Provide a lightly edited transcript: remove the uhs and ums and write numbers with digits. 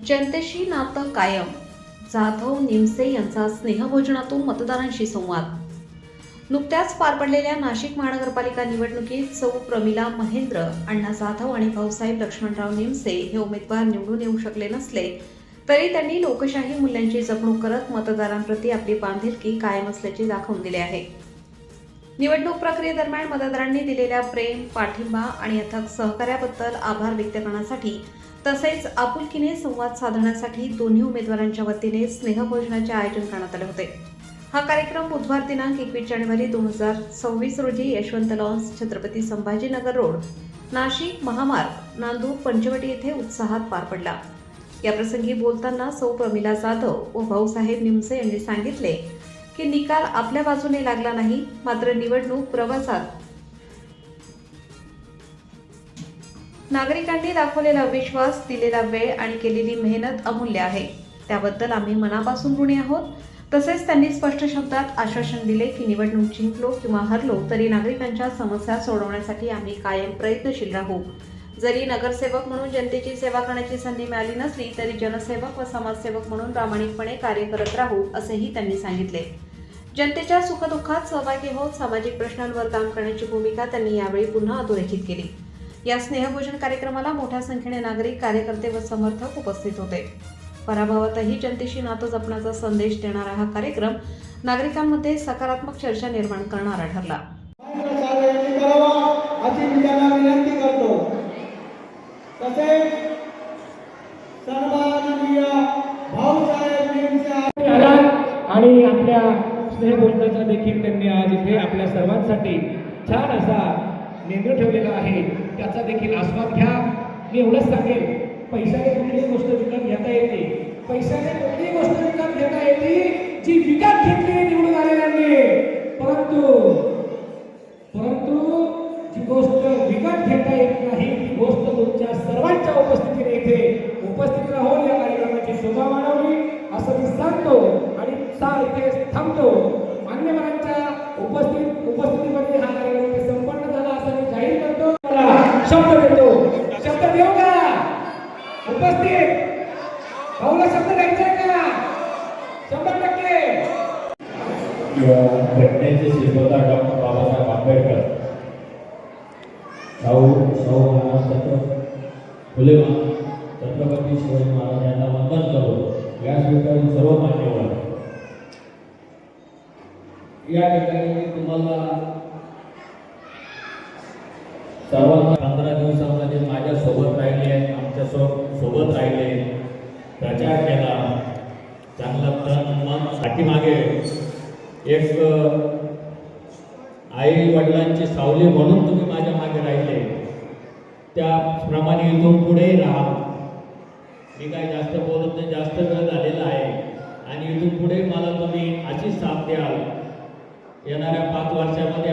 जनतेशी नातं कायम. जाधव निमसे यांचा स्नेहभोजनातून मतदारांशी संवाद. नुकत्याच पार पडलेल्या नाशिक महानगरपालिका निवडणुकीत सौ प्रमिला महेंद्र, अण्णा जाधव आणि भाऊसाहेब लक्ष्मणराव निमसे हे उमेदवार निवडून येऊ शकले नसले तरी त्यांनी लोकशाही मूल्यांची जपणूक करत मतदारांप्रती आपली बांधिलकी कायम असल्याचे दाखवून दिले आहे. निवडणूक प्रक्रियेदरम्यान मतदारांनी दिलेल्या प्रेम, पाठिंबा आणि अथक सहकार्याबद्दल आभार व्यक्त करण्यासाठी तसेच आपुलकीने संवाद साधण्यासाठी दोन्ही उमेदवारांच्या वतीने स्नेहभोजनाचे आयोजन करण्यात आले होते. हा कार्यक्रम बुधवार दिनांक 21 जानेवारी 2026 रोजी यशवंत लॉन्स, छत्रपती संभाजीनगर रोड, नाशिक महामार्ग, नांदूर, पंचवटी येथे उत्साहात पार पडला. याप्रसंगी बोलताना सौ प्रमिला जाधव व भाऊसाहेब निमसे यांनी सांगितले की निकाल आपल्या बाजूने लागला नाही, मात्र निवडणूक प्रवासात नागरिकांनी दाखवलेला विश्वास, दिलेला वेळ आणि केलेली मेहनत अमूल्य आहे. त्याबद्दल आम्ही मनापासून ऋणी आहोत. तसेच त्यांनी स्पष्ट शब्दात आश्वासन दिले की निवडणूक जिंकलो किंवा हरलो तरी नागरिकांच्या समस्या सोडवण्यासाठी आम्ही कायम प्रयत्नशील राहू. जरी नगरसेवक म्हणून जनतेची सेवा करण्याची संधी मिळाली नसली तरी जनसेवक व समाजसेवक म्हणून प्रामाणिकपणे कार्य करत राहू, असेही त्यांनी सांगितले. जनतेच्या सुखदुःखात सहभागी होत सामाजिक प्रश्नांवर काम करण्याची भूमिका त्यांनी यावेळी पुन्हा अधोरेखित केली. या स्नेहभोजन कार्यक्रमाला मोठ्या संख्येने नागरिक, कार्यकर्ते व समर्थक उपस्थित होते. पराभवातही जनतेशी नातं जपण्याचा संदेश देणारा हा कार्यक्रम नागरिकांमध्ये सकारात्मक चर्चा निर्माण करणारा ठरला. आणि आपल्या स्नेहभोजनाचा देखील त्यांनी आज इथे आपल्या सर्वांसाठी छान असा मेनू ठेवलेला आहे, त्याचा देखील आस्वाद घ्या. मी एवढंच सांगेन, पैशाने कुठलीही गोष्ट विकत घेता येते, पैशाने कुठलीही गोष्ट विकत घेता येते जी विकत घेतली निवडून आलेल्यांनी. परंतु जी गोष्ट विकत घेता येत नाही ती गोष्ट तुमच्या सर्वांच्या उपस्थितीने इथे उपस्थित राहून या कार्यक्रमाची शोभा वाढवली असं मी सांगतो आणि इथे थांबतो. मान्यवरांच्या उपस्थितीमध्ये हा कार्यक्रम संपन्न झाला असं मी जाहीर करतो. शब्द देतो. शब्द देऊ का? उपस्थित भाऊला शब्द द्यायचा का? 100%. घटनेचे शिल्पकार डॉक्टर बाबासाहेब आंबेडकर, महाराष्ट्र फुले छत्रपती शिवाजी महाराज यांना वंदन करू. या ठिकाणी सर्व मान्यवर या ठिकाणी तुम्हाला सर्वांना 15 दिवसांमध्ये माझ्या सोबत राहिले, आमच्या सोबत राहिले, प्रचार केला, चांगला तन मन पाठीमागे एक आई वडिलांची सावली म्हणून तुम्ही माझ्या मागे राहिले. त्याप्रमाणे इथून पुढेही राहा. मी काही जास्त बोलत नाही, जास्त वेळ झालेला आहे आणि इथून पुढे मला तुम्ही अशीच साथ द्याल. येणाऱ्या 5 वर्षामध्ये